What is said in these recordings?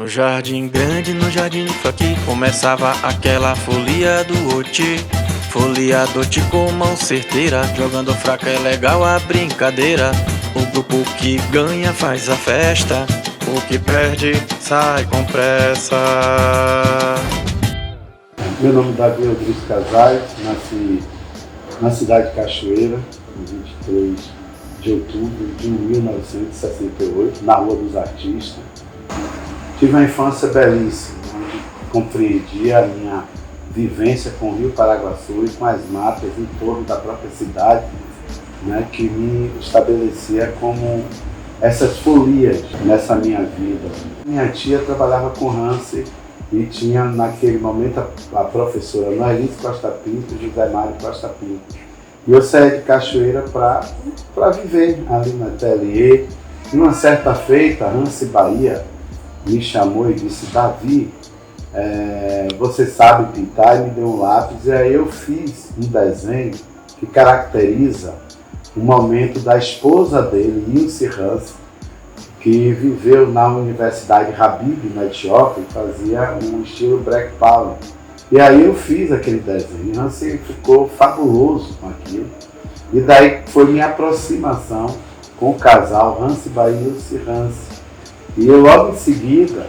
No jardim grande, no jardim aqui, começava aquela folia do Oti. Folia do Oti com mão certeira, jogando fraca é legal a brincadeira. O grupo que ganha faz a festa, o que perde sai com pressa. Meu nome é Davi Rodrigues Casais, nasci na cidade de Cachoeira, em 23 de outubro de 1968, na Rua dos Artistas. Tive uma infância belíssima, onde compreendi a minha vivência com o Rio Paraguaçu e com as matas em torno da própria cidade, né, que me estabelecia como essas folias nessa minha vida. Minha tia trabalhava com Hansi e tinha naquele momento a professora Noelice Costa Pinto e José Mário Costa Pinto. E eu saí de Cachoeira para viver ali na ateliê. E uma certa feita, Hansi Bahia me chamou e disse: Davi, você sabe pintar? E me deu um lápis. E aí eu fiz um desenho que caracteriza o momento da esposa dele, Ilse Hansi, que viveu na Universidade Habib, na Etiópia, e fazia um estilo Black Power. E aí eu fiz aquele desenho, e Hansi ficou fabuloso com aquilo. E daí foi minha aproximação com o casal Hansi Bahia e Ilse Hansi. E eu logo em seguida,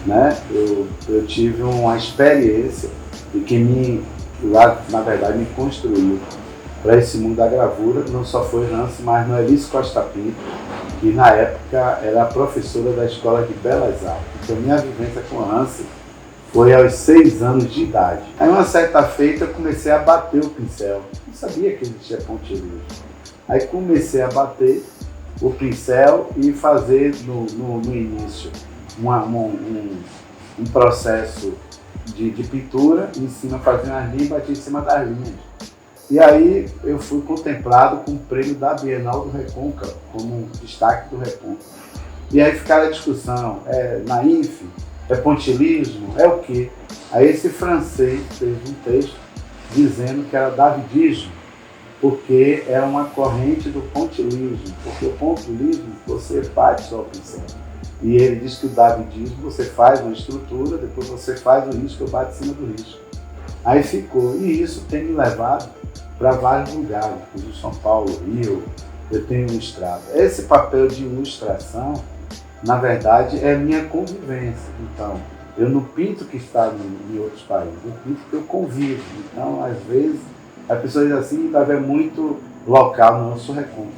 né, eu tive uma experiência de que na verdade me construiu para esse mundo da gravura. Não só foi Hansi, mas Noelice Costa Pinto, que na época era professora da Escola de Belas Artes. Então minha vivência com Hansi foi aos 6 anos de idade. Aí uma certa feita eu comecei a bater o pincel. Não sabia que existia pontilhos. Aí comecei a bater o pincel e fazer no início um processo de pintura, em cima fazer umas linhas e bater em cima das linhas. E aí eu fui contemplado com o prêmio da Bienal do Recôncavo, como destaque do Recôncavo. E aí ficaram a discussão, é naif, é pontilhismo, é o quê? Aí esse francês fez um texto dizendo que era davidismo, porque é uma corrente do pontilhismo, porque o pontilhismo você bate só o pincel. E ele diz que o davidismo você faz uma estrutura, depois você faz o risco, eu bato em cima do risco. Aí ficou, e isso tem me levado para vários lugares, inclusive São Paulo, Rio, eu tenho ilustrado. Esse papel de ilustração, na verdade, é minha convivência. Então, eu não pinto que está em outros países, eu pinto que eu convivo. Então, às vezes, as pessoas dizem assim, Davi é muito local. Não, eu sou recôncavo.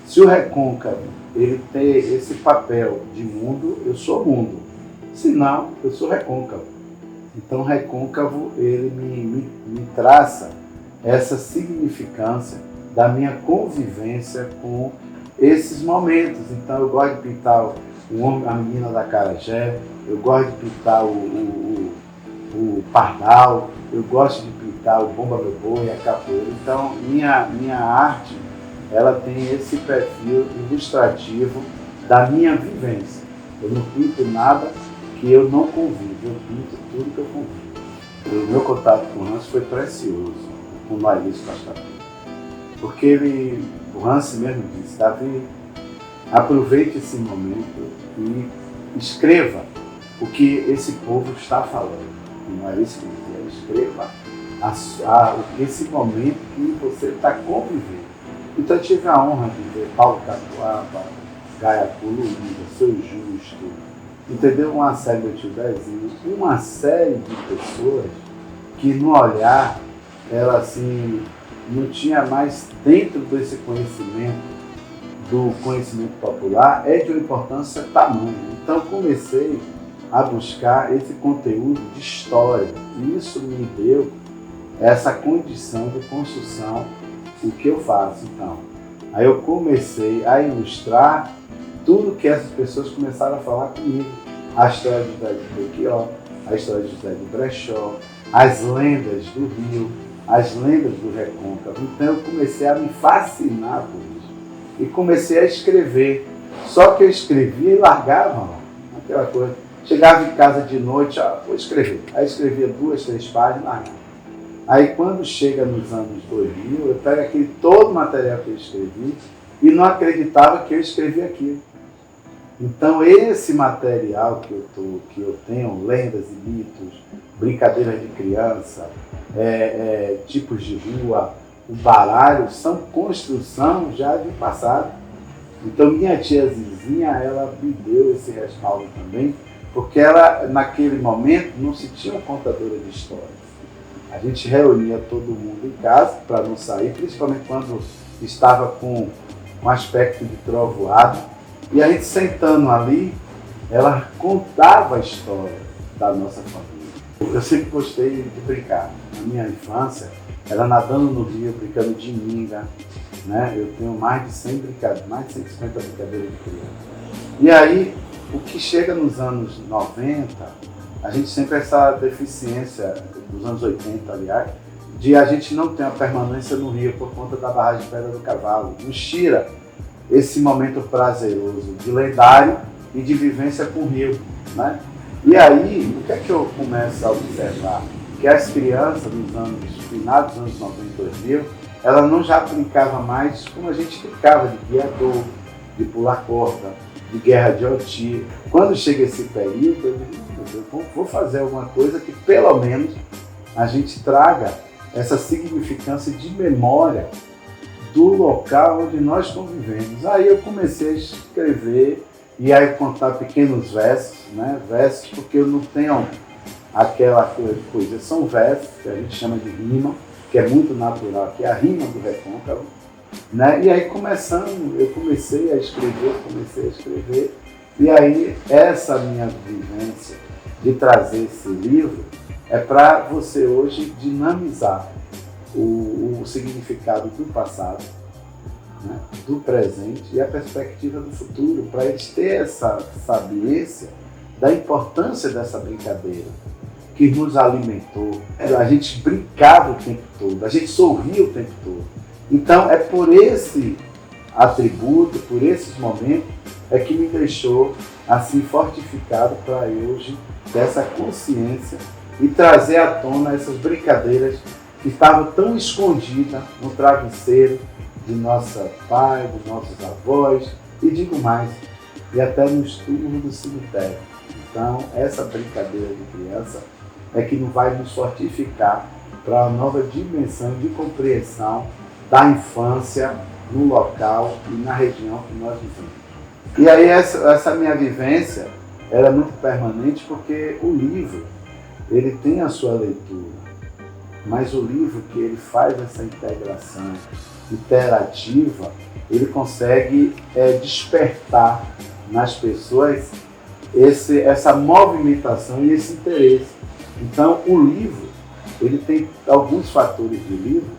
Se o recôncavo ele ter esse papel de mundo, eu sou mundo. Se não, eu sou recôncavo. Então, recôncavo, ele me traça essa significância da minha convivência com esses momentos. Então, eu gosto de pintar a menina da acarajé, eu gosto de pintar o pardal, eu gosto de pintar o bomba meu boi, a capoeira. Então, minha arte, ela tem esse perfil ilustrativo da minha vivência. Eu não pinto nada que eu não convivo, eu pinto tudo que eu convivo. O meu contato com o Hansi foi precioso, com o Noelice Costa Pinto, porque o Hansi mesmo disse: Davi, aproveite esse momento e escreva o que esse povo está falando. E não é isso que ele dizia, escreva esse momento que você está convivendo. Então eu tive a honra de ver Paulo Catuaba, Gaia Luísa, Seu Justo, entendeu? Uma série do Tio Dezinho, uma série de pessoas que no olhar, ela assim, não tinha mais dentro desse conhecimento, do conhecimento popular, é de uma importância tamanha. Então comecei a buscar esse conteúdo de história, e isso me deu essa condição de construção o que eu faço. Então, aí eu comecei a ilustrar tudo que essas pessoas começaram a falar comigo. A história de José de Belchior, a história de José de Brechó, as lendas do Rio, as lendas do Recôncavo. Então eu comecei a me fascinar por isso. E comecei a escrever. Só que eu escrevia e largava aquela coisa. Chegava em casa de noite, vou escrever. Aí escrevia 2, 3 páginas, largava. Aí quando chega nos anos 2000, eu pego todo o material que eu escrevi e não acreditava que eu escrevi aquilo. Então esse material que eu tenho, lendas e mitos, brincadeiras de criança, tipos de rua, o baralho, são construção já de passado. Então minha tia Zizinha, ela me deu esse respaldo também, porque ela, naquele momento, não se tinha uma contadora de histórias. A gente reunia todo mundo em casa para não sair, principalmente quando estava com um aspecto de trovoado. E a gente sentando ali, ela contava a história da nossa família. Eu sempre gostei de brincar. Na minha infância, era nadando no rio, brincando de minga, né? Eu tenho mais de 150 brincadeiras de criança. E aí, o que chega nos anos 90, a gente sempre essa deficiência, dos anos 80, aliás, de a gente não ter uma permanência no rio por conta da barragem de Pedra do Cavalo. Nos tira esse momento prazeroso de lendário e de vivência com o rio, né? E aí, o que é que eu começo a observar? Que as crianças, finados dos anos 90 e 2000, ela não já brincava mais como a gente brincava, de guiador, de pular corda, de guerra de oti. Quando chega esse período, eu digo, vou fazer alguma coisa que pelo menos a gente traga essa significância de memória do local onde nós convivemos. Aí eu comecei a escrever e aí contar pequenos versos, né? Versos porque eu não tenho aquela coisa, são versos que a gente chama de rima, que é muito natural, que é a rima do recôncavo, né? E aí eu comecei a escrever, e aí essa minha vivência de trazer esse livro é para você hoje dinamizar o significado do passado, né, do presente e a perspectiva do futuro, para eles ter essa sabiência da importância dessa brincadeira que nos alimentou. A gente brincava o tempo todo, a gente sorria o tempo todo. Então é por esse atributo, por esses momentos, é que me deixou assim fortificado para hoje ter essa consciência e trazer à tona essas brincadeiras que estavam tão escondidas no travesseiro de nossa pai, dos nossos avós, e digo mais, e até nos túmulos do cemitério. Então, essa brincadeira de criança é que não vai nos fortificar para uma nova dimensão de compreensão da infância no local e na região que nós vivemos. E aí essa minha vivência era muito permanente porque o livro, ele tem a sua leitura, mas o livro que ele faz essa integração interativa, ele consegue despertar nas pessoas essa movimentação e esse interesse. Então o livro, ele tem alguns fatores de livro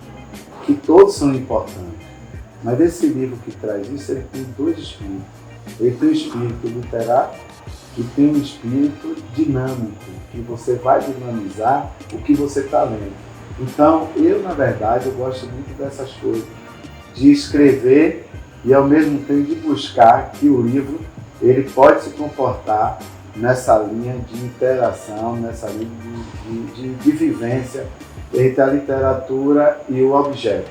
que todos são importantes, mas esse livro que traz isso, ele tem dois espíritos. Ele tem o espírito literário e tem um espírito dinâmico, que você vai dinamizar o que você está lendo. Então, eu, na verdade, eu gosto muito dessas coisas, de escrever e, ao mesmo tempo, de buscar que o livro ele pode se comportar nessa linha de interação, nessa linha de vivência entre a literatura e o objeto.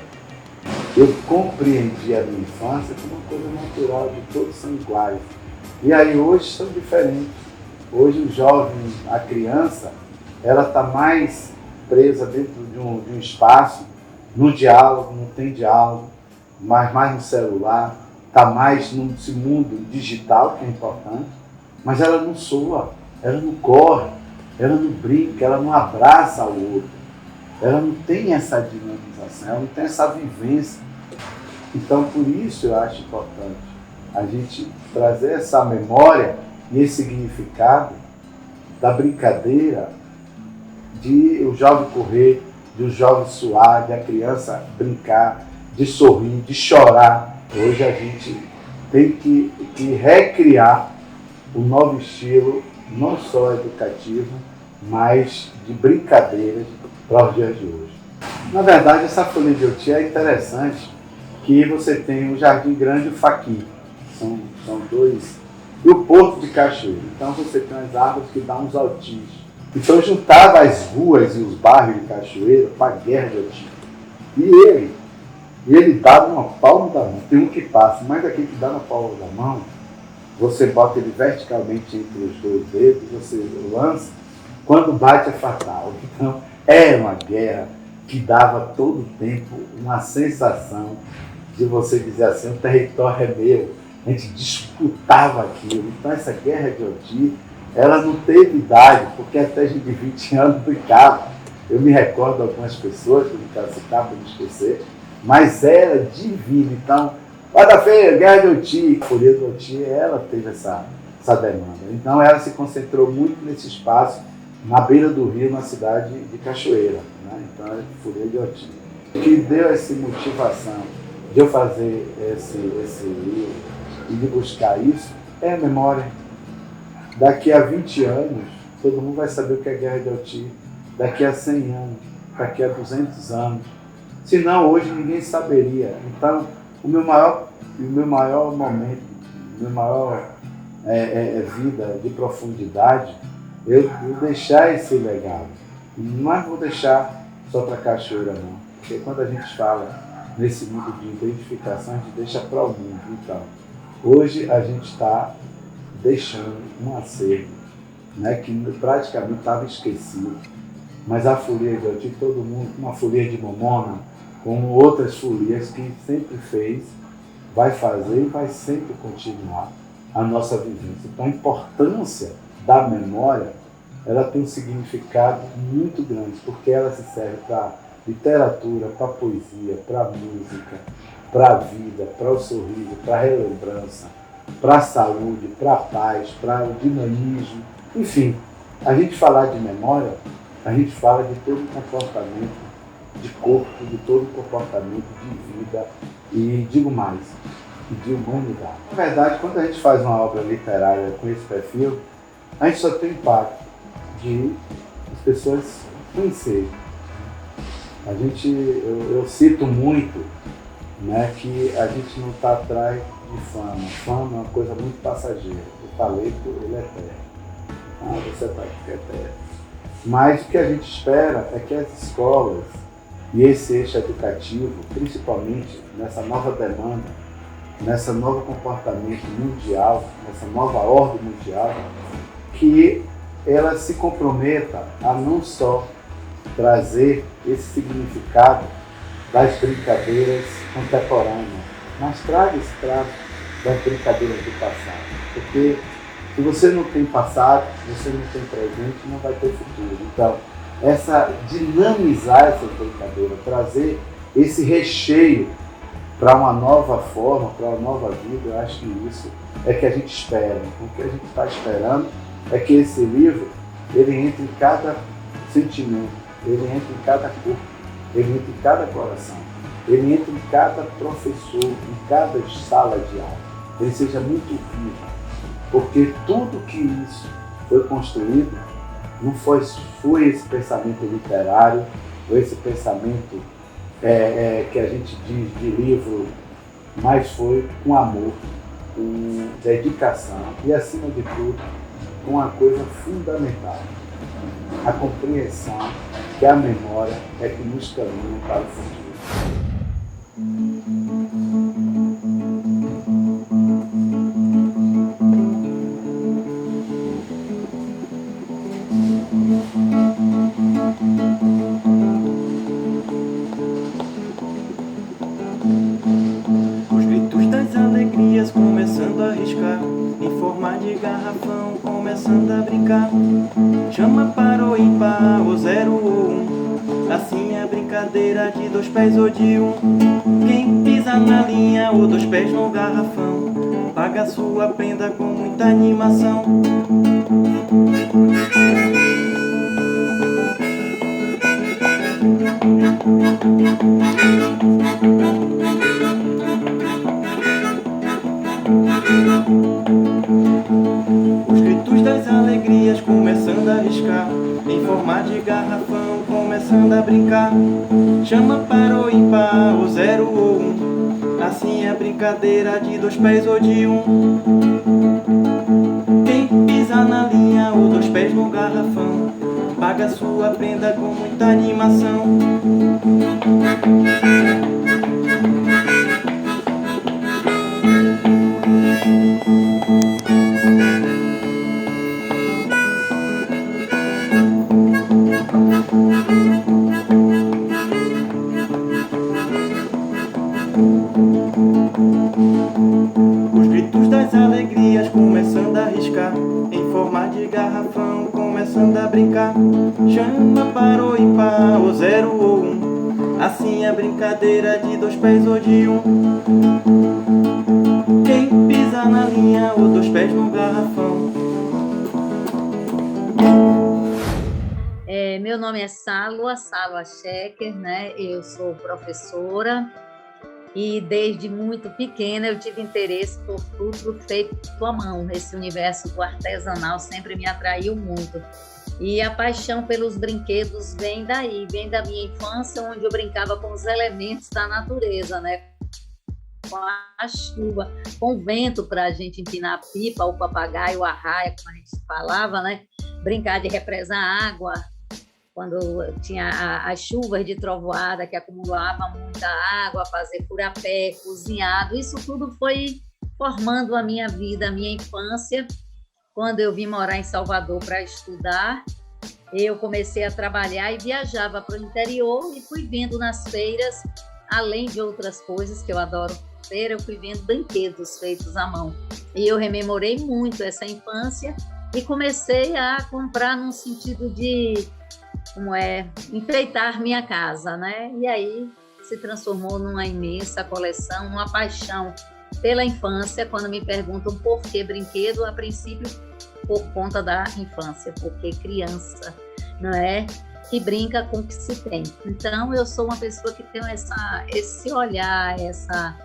Eu compreendi a minha infância como uma coisa natural, de todos são iguais. E aí hoje são diferentes. Hoje o jovem, a criança, ela está mais presa dentro de um espaço, no diálogo, não tem diálogo, mas mais no celular, está mais nesse mundo digital, que é importante, mas ela não soa, ela não corre, ela não brinca, ela não abraça o outro, ela não tem essa dinamização, ela não tem essa vivência. Então, por isso eu acho importante a gente trazer essa memória e esse significado da brincadeira, de o jovem correr, de o jovem suar, de a criança brincar, de sorrir, de chorar. Hoje a gente tem que recriar um novo estilo, não só educativo, mas de brincadeiras para os dias de hoje. Na verdade, essa folha de oti é interessante, que você tem o Jardim Grande e o Faqui, são dois, e o Porto de Cachoeira. Então você tem as árvores que dão uns altis. Então eu juntava as ruas e os bairros de Cachoeira para a guerra de oti. E ele dá numa palma da mão. Tem um que passa, mas aquele que dá na palma da mão, você bota ele verticalmente entre os dois dedos, você lança, quando bate é fatal. Então, é uma guerra que dava todo o tempo uma sensação de você dizer assim, o território é meu, a gente disputava aquilo. Então, essa guerra de Oti, ela não teve idade, porque até gente de 20 anos brincava. Eu me recordo de algumas pessoas, que não quero citar para não esquecer, mas era divino. Então, quarta-feira, guerra de Oti, Folia do Oti, ela teve essa demanda. Então, ela se concentrou muito nesse espaço, na beira do rio, na cidade de Cachoeira. Né? Então, é Folia de Oti. O que deu essa motivação de eu fazer esse livro e de buscar isso é a memória. Daqui a 20 anos, todo mundo vai saber o que é a Guerra de Oti. Daqui a 100 anos, daqui a 200 anos. Se não, hoje ninguém saberia. Então, o meu maior momento, o meu maior vida de profundidade, eu deixar esse legado. Não vou deixar só para Cachoeira, não. Porque quando a gente fala nesse mundo de identificação, a gente deixa para o mundo. Então, hoje a gente está deixando um acervo, né, que praticamente estava esquecido. Mas a folia de Oti, todo mundo, uma folia de Momona, como outras folias que sempre fez, vai fazer e vai sempre continuar a nossa vivência. Então, a importância da memória, ela tem um significado muito grande, porque ela se serve para literatura, para poesia, para música, para a vida, para o sorriso, para a relembrança, para a saúde, para a paz, para o dinamismo. Enfim, a gente falar de memória, a gente fala de todo o comportamento de corpo, de todo o comportamento de vida e, digo mais, de humanidade. Na verdade, quando a gente faz uma obra literária com esse perfil, a gente só tem o impacto de as pessoas conhecerem. Eu cito muito, né, que a gente não está atrás de fama. Fama é uma coisa muito passageira. O talento, ele é eterno. Você está aqui, é eterno. Mas o que a gente espera é que as escolas e esse eixo educativo, principalmente nessa nova demanda, nesse novo comportamento mundial, nessa nova ordem mundial, que ela se comprometa a não só trazer esse significado das brincadeiras contemporâneas, mas traga esse traço das brincadeiras do passado. Porque se você não tem passado, você não tem presente, não vai ter futuro. Então, dinamizar essa brincadeira, trazer esse recheio para uma nova forma, para uma nova vida, eu acho que isso é que a gente espera. O que a gente está esperando é que esse livro, ele entre em cada sentimento, ele entre em cada corpo, ele entre em cada coração, ele entre em cada professor, em cada sala de aula, ele seja muito vivo, porque tudo que isso foi construído não foi esse pensamento literário, ou esse pensamento que a gente diz de livro, mas foi com amor, com dedicação e, acima de tudo, com uma coisa fundamental, a compreensão que a memória é que nos caminha para o futuro. Os gritos das alegrias começando a riscar, em forma de garrafão começando a brincar. Chama para o ímpar, o 0 ou 1, assim é a brincadeira de 2 pés ou de 1. Quem pisa na linha ou 2 pés no garrafão, paga sua prenda com muita animação. Os gritos das alegrias começando a riscar, em forma de garrafão começando a brincar. Chama para o ímpar, o 0 ou 1, assim é a brincadeira de 2 pés ou de 1. Quem pisa na linha ou 2 pés no garrafão, paga sua prenda com muita animação. piscar, em forma de garrafão, começando a brincar. Chama para o ímpar, ou 0 ou 1. Assim é brincadeira de 2 pés ou de 1. Quem pisa na linha, ou 2 pés no garrafão. Meu nome é Sálua Schecker, né? Eu sou professora e desde muito pequena eu tive interesse por tudo feito à mão. Esse universo do artesanal sempre me atraiu muito. E a paixão pelos brinquedos vem daí, vem da minha infância, onde eu brincava com os elementos da natureza, né? Com a chuva, com o vento para a gente empinar a pipa, o papagaio, a raia, como a gente falava, né? Brincar de represar água, quando tinha as chuvas de trovoada que acumulava muita água, fazer furapé, cozinhado, isso tudo foi formando a minha vida, a minha infância. Quando eu vim morar em Salvador para estudar, eu comecei a trabalhar e viajava para o interior e fui vendo nas feiras, além de outras coisas que eu adoro feira, eu fui vendo brinquedos feitos à mão. E eu rememorei muito essa infância e comecei a comprar num sentido de enfeitar minha casa, né? E aí se transformou numa imensa coleção, uma paixão pela infância. Quando me perguntam por que brinquedo, a princípio por conta da infância, porque criança, não é? Que brinca com o que se tem. Então eu sou uma pessoa que tem esse olhar, essa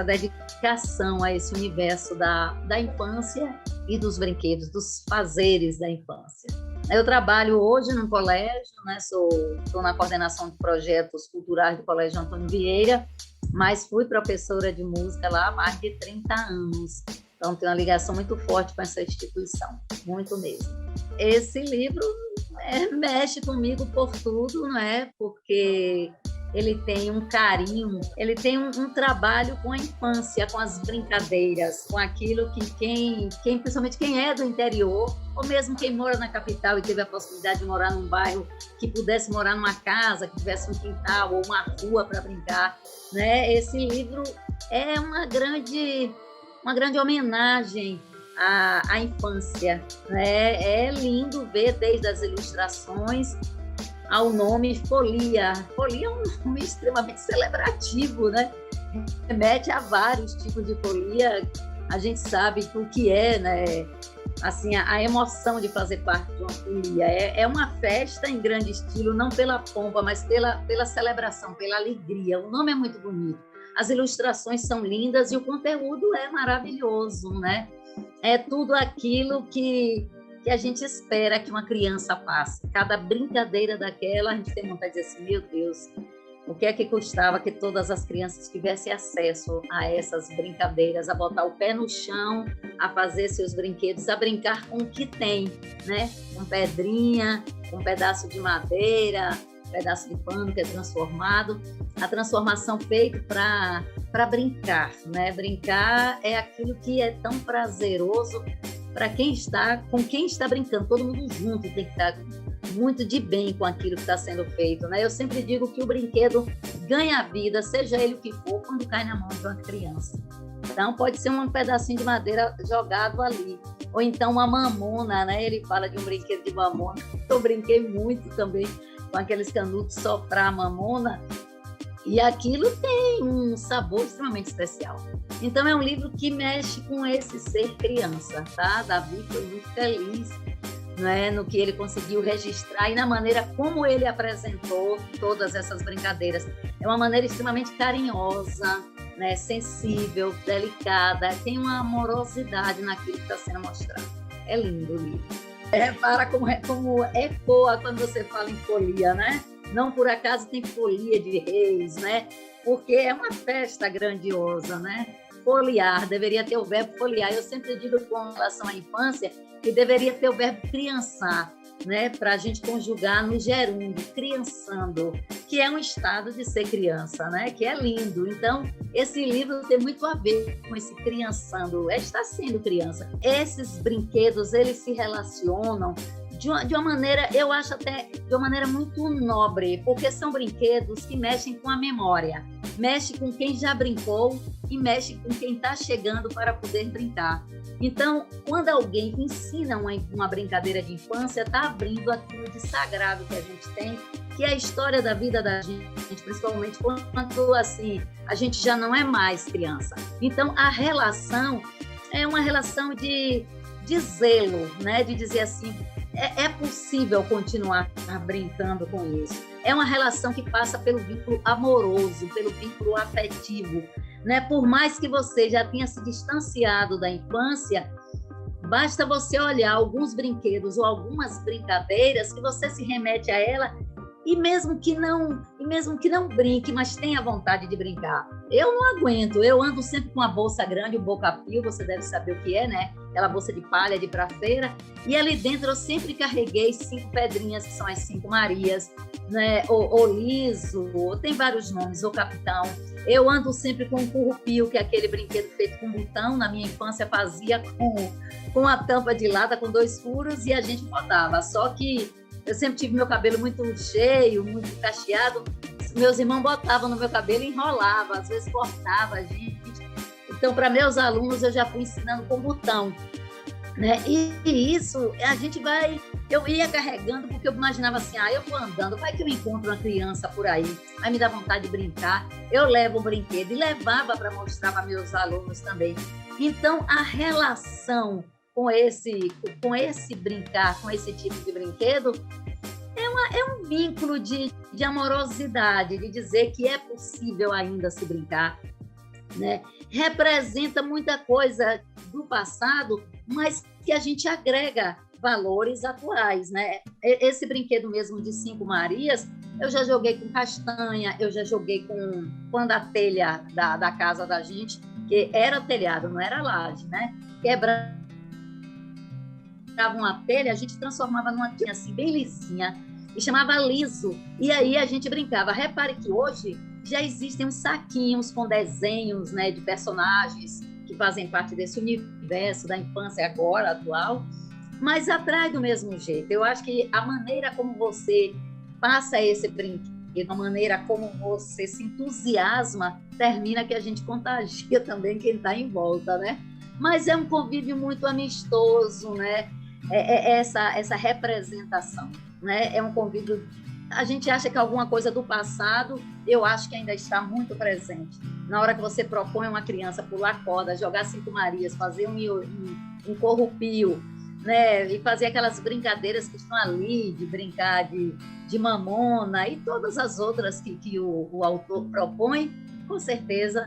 dedicação a esse universo da infância e dos brinquedos, dos fazeres da infância. Eu trabalho hoje num colégio, né? Estou na coordenação de projetos culturais do Colégio Antônio Vieira, mas fui professora de música lá há mais de 30 anos. Então, tenho uma ligação muito forte com essa instituição, muito mesmo. Esse livro mexe comigo por tudo, não é? Porque ele tem um carinho, ele tem um trabalho com a infância, com as brincadeiras, com aquilo que principalmente quem é do interior, ou mesmo quem mora na capital e teve a possibilidade de morar num bairro, que pudesse morar numa casa, que tivesse um quintal ou uma rua para brincar, né? Esse livro é uma grande homenagem à infância, né? É lindo ver desde as ilustrações ao nome Folia. Folia é um nome extremamente celebrativo, né? Remete a vários tipos de folia. A gente sabe o que é, né? Assim, a emoção de fazer parte de uma folia. É uma festa em grande estilo, não pela pompa, mas pela celebração, pela alegria. O nome é muito bonito. As ilustrações são lindas e o conteúdo é maravilhoso, né? É tudo aquilo que a gente espera que uma criança faça. Cada brincadeira daquela, a gente tem vontade de dizer assim, meu Deus, o que é que custava que todas as crianças tivessem acesso a essas brincadeiras, a botar o pé no chão, a fazer seus brinquedos, a brincar com o que tem, né? Com pedrinha, com pedaço de madeira, pedaço de pano que é transformado, a transformação feita para brincar, né? Brincar é aquilo que é tão prazeroso para quem está brincando, todo mundo junto tem que estar muito de bem com aquilo que está sendo feito, né? Eu sempre digo que o brinquedo ganha vida, seja ele o que for, quando cai na mão de uma criança. Então, pode ser um pedacinho de madeira jogado ali, ou então uma mamona, né? Ele fala de um brinquedo de mamona. Eu brinquei muito também com aqueles canudos, soprar a mamona, e aquilo tem um sabor extremamente especial. Então, é um livro que mexe com esse ser criança, tá? Davi foi muito feliz, né, no que ele conseguiu registrar e na maneira como ele apresentou todas essas brincadeiras. É uma maneira extremamente carinhosa, né, sensível, delicada, tem uma amorosidade naquilo que está sendo mostrado. É lindo o livro. Repara como ecoa quando você fala em folia, né? Não por acaso tem folia de reis, né? Porque é uma festa grandiosa, né? Foliar, deveria ter o verbo foliar. Eu sempre digo com relação à infância que deveria ter o verbo criançar, né? Para a gente conjugar no gerúndio, criançando, que é um estado de ser criança, né? Que é lindo. Então, esse livro tem muito a ver com esse criançando, está sendo criança. Esses brinquedos, eles se relacionam de uma maneira, eu acho até de uma maneira muito nobre, porque são brinquedos que mexem com a memória, mexe com quem já brincou e mexe com quem está chegando para poder brincar. Então, quando alguém ensina uma brincadeira de infância, está abrindo aquilo de sagrado que a gente tem, que é a história da vida da gente, principalmente quando assim, a gente já não é mais criança. Então, a relação é uma relação de zelo, né? De dizer assim, é possível continuar brincando com isso. É uma relação que passa pelo vínculo amoroso, pelo vínculo afetivo, né? Por mais que você já tenha se distanciado da infância, basta você olhar alguns brinquedos ou algumas brincadeiras que você se remete a ela e mesmo que não brinque, mas tenha vontade de brincar. Eu não aguento, eu ando sempre com uma bolsa grande, o boca-pio, você deve saber o que é, né? Aquela bolsa de palha de ir pra feira, e ali dentro eu sempre carreguei 5 pedrinhas, que são as 5 Marias, né? O liso, tem vários nomes, o capitão. Eu ando sempre com o currupio, que é aquele brinquedo feito com botão, na minha infância fazia com a tampa de lata, com 2 furos, e a gente botava, só que eu sempre tive meu cabelo muito cheio, muito cacheado. Meus irmãos botavam no meu cabelo e enrolavam, às vezes cortava a gente. Então, para meus alunos, eu já fui ensinando com botão, né? E isso, a gente vai... Eu ia carregando, porque eu imaginava assim, eu vou andando, vai que eu encontro uma criança por aí, vai me dar vontade de brincar. Eu levo um brinquedo e levava para mostrar para meus alunos também. Então, a relação com esse brincar, com esse tipo de brinquedo, é um vínculo de amorosidade, de dizer que é possível ainda se brincar, né? Representa muita coisa do passado, mas que a gente agrega valores atuais, né? Esse brinquedo mesmo de 5 Marias, eu já joguei com castanha, eu já joguei quando a telha da casa da gente, que era telhado, não era laje, né? Quebrava uma telha, a gente transformava numa tinha assim, bem lisinha, e chamava liso. E aí a gente brincava. Repare que hoje já existem uns saquinhos com desenhos, né, de personagens que fazem parte desse universo da infância agora, atual, mas atrai do mesmo jeito. Eu acho que a maneira como você passa esse brinquedo, a maneira como você se entusiasma, termina que a gente contagia também quem está em volta, né? Mas é um convívio muito amistoso, né? Essa representação, né? É um convívio. A gente acha que alguma coisa do passado, eu acho que ainda está muito presente. Na hora que você propõe uma criança pular corda, jogar 5 Marias, fazer um corrupio, né? E fazer aquelas brincadeiras que estão ali, de brincar de mamona e todas as outras que o autor propõe, com certeza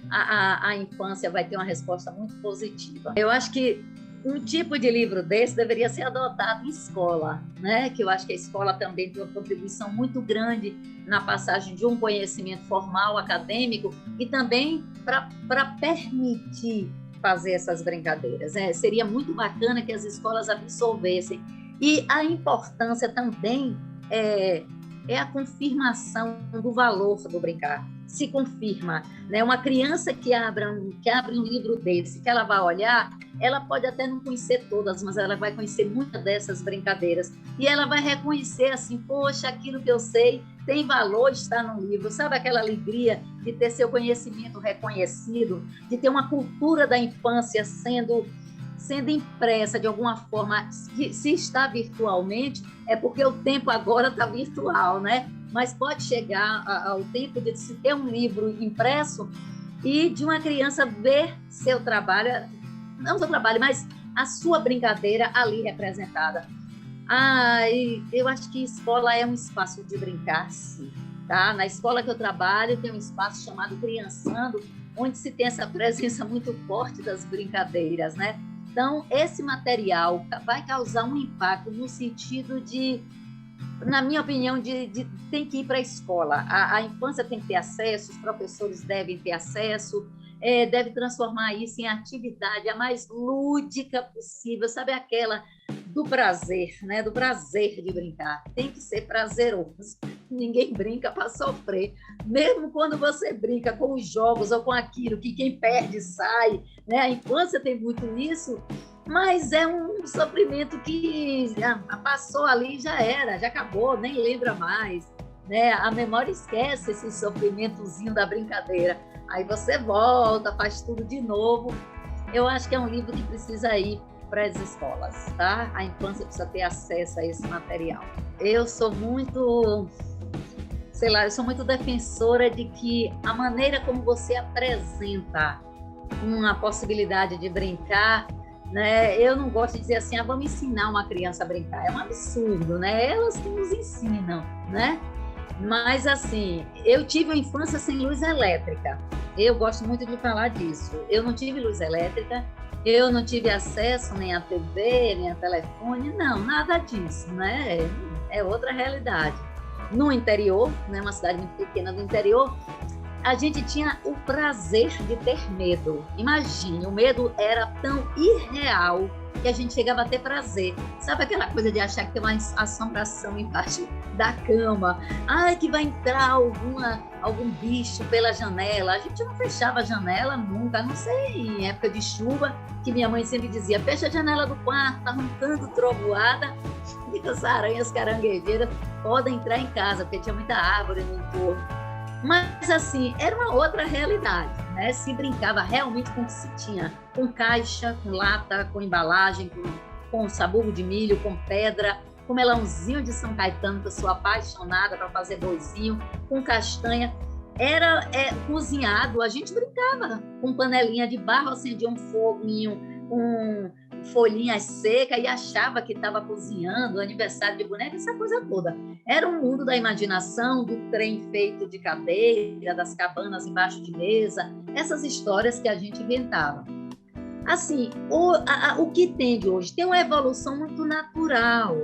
a infância vai ter uma resposta muito positiva. Eu acho que um tipo de livro desse deveria ser adotado em escola, né? Que eu acho que a escola também tem uma contribuição muito grande na passagem de um conhecimento formal, acadêmico, e também para permitir fazer essas brincadeiras. Seria muito bacana que as escolas absorvessem. E a importância também é a confirmação do valor do brincar. Se confirma, né? Uma criança que abre um livro desse, que ela vai olhar, ela pode até não conhecer todas, mas ela vai conhecer muitas dessas brincadeiras. E ela vai reconhecer assim, poxa, aquilo que eu sei tem valor, está no livro. Sabe aquela alegria de ter seu conhecimento reconhecido, de ter uma cultura da infância sendo impressa de alguma forma. Se está virtualmente, é porque o tempo agora está virtual, né? Mas pode chegar ao tempo de se ter um livro impresso e de uma criança ver seu trabalho, não seu trabalho, mas a sua brincadeira ali representada. E eu acho que escola é um espaço de brincar, sim. Tá? Na escola que eu trabalho tem um espaço chamado Criançando, onde se tem essa presença muito forte das brincadeiras, né? Então, esse material vai causar um impacto no sentido de, na minha opinião, tem que ir para a escola. A infância tem que ter acesso, os professores devem ter acesso, deve transformar isso em atividade a mais lúdica possível, sabe, aquela do prazer, né? Do prazer de brincar. Tem que ser prazeroso. Ninguém brinca para sofrer. Mesmo quando você brinca com os jogos ou com aquilo que quem perde sai, né? A infância tem muito isso. Mas é um sofrimento que já passou ali, já era, já acabou, nem lembra mais, né? A memória esquece esse sofrimentozinho da brincadeira. Aí você volta, faz tudo de novo. Eu acho que é um livro que precisa ir para as escolas, tá? A infância precisa ter acesso a esse material. Eu sou muito, sei lá, eu sou muito defensora de que a maneira como você apresenta uma possibilidade de brincar, né? Eu não gosto de dizer assim, vamos ensinar uma criança a brincar. É um absurdo, né? Elas que nos ensinam, né? Mas, assim, eu tive uma infância sem luz elétrica. Eu gosto muito de falar disso. Eu não tive luz elétrica, eu não tive acesso nem à TV, nem a telefone, não, nada disso, né? É outra realidade. No interior, né, uma cidade muito pequena do interior, a gente tinha o prazer de ter medo. Imagine, o medo era tão irreal que a gente chegava a ter prazer. Sabe aquela coisa de achar que tem uma assombração embaixo da cama? Ai, que vai entrar algum bicho pela janela. A gente não fechava a janela nunca, a não sei em época de chuva, que minha mãe sempre dizia, fecha a janela do quarto, tá roncando trovoada, e as aranhas caranguejeiras podem entrar em casa, porque tinha muita árvore no entorno. Mas, assim, era uma outra realidade, né? Se brincava realmente com o que se tinha, com caixa, com lata, com embalagem, com sabugo de milho, com pedra, com melãozinho de São Caetano, que eu sou apaixonada para fazer boizinho, com castanha. Era cozinhado, a gente brincava com panelinha de barro, acendia um foguinho, com folhinhas secas e achava que estava cozinhando, aniversário de boneca, essa coisa toda. Era um mundo da imaginação, do trem feito de cadeira, das cabanas embaixo de mesa, essas histórias que a gente inventava. Assim, o que tem de hoje tem uma evolução muito natural,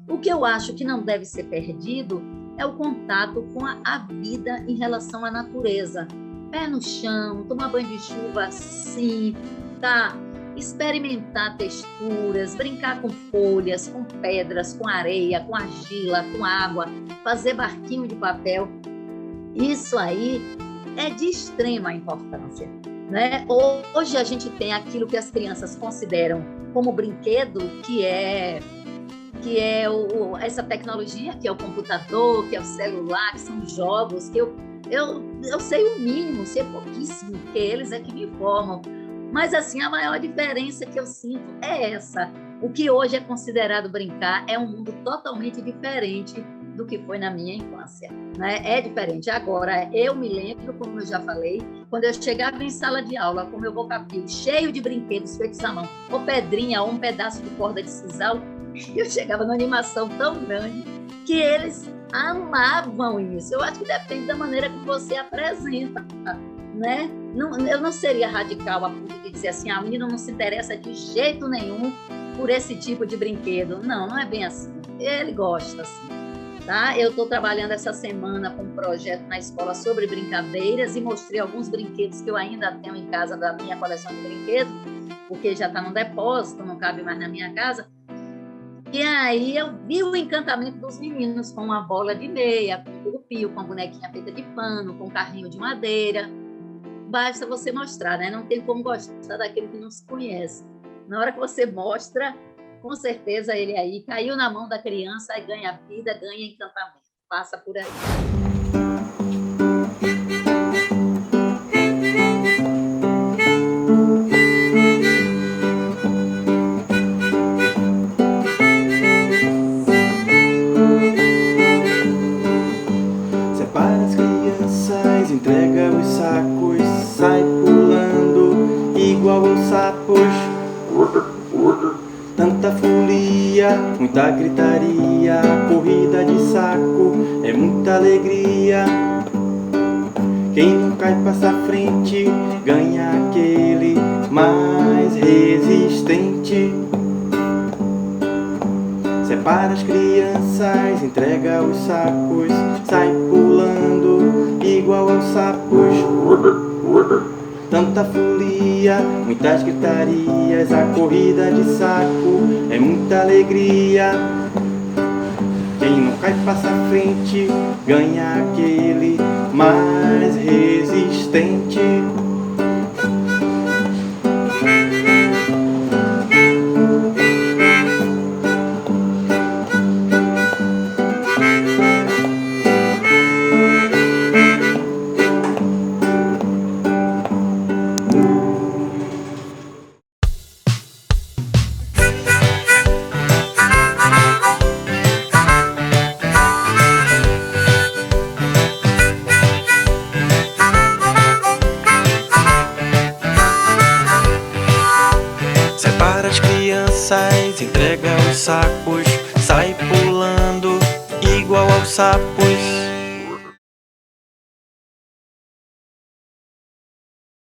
O que eu acho que não deve ser perdido é o contato com a vida em relação à natureza. Pé no chão, tomar banho de chuva assim, tá? Experimentar texturas, brincar com folhas, com pedras, com areia, com argila, com água, fazer barquinho de papel. Isso aí é de extrema importância, né? Hoje a gente tem aquilo que as crianças consideram como brinquedo, que é essa tecnologia, que é o computador, que é o celular, que são jogos, que eu sei o mínimo, sei pouquíssimo, porque eles é que me informam. Mas, assim, a maior diferença que eu sinto é essa. O que hoje é considerado brincar é um mundo totalmente diferente do que foi na minha infância, né? É diferente. Agora, eu me lembro, como eu já falei, quando eu chegava em sala de aula com meu vocabulário cheio de brinquedos feitos à mão, ou pedrinha, ou um pedaço de corda de sisal, eu chegava numa animação tão grande que eles amavam isso. Eu acho que depende da maneira que você apresenta, né? Eu não seria radical a ponto de dizer assim, a menina não se interessa de jeito nenhum por esse tipo de brinquedo. Não é bem assim. Ele gosta, assim, tá? Eu estou trabalhando essa semana com um projeto na escola sobre brincadeiras e mostrei alguns brinquedos que eu ainda tenho em casa da minha coleção de brinquedos, porque já está no depósito, não cabe mais na minha casa. E aí eu vi o encantamento dos meninos com uma bola de meia, com curupio, com a bonequinha feita de pano, com carrinho de madeira. Basta você mostrar, né? Não tem como gostar daquele que não se conhece. Na hora que você mostra, com certeza ele aí caiu na mão da criança e ganha vida, ganha encantamento. Passa por aí. Separa as crianças, entrega os sacos, sai pulando igual aos sapos. Tanta folia, muita gritaria, corrida de saco, é muita alegria. Quem não cai passa à frente, ganha aquele mais resistente. Separa as crianças, entrega os sacos, sai pulando igual aos sapos. Tanta folia, muitas gritarias, a corrida de saco é muita alegria. Quem não cai passa à frente, ganha aquele mais resistente. mensais, entrega os sacos, sai pulando igual aos sapos.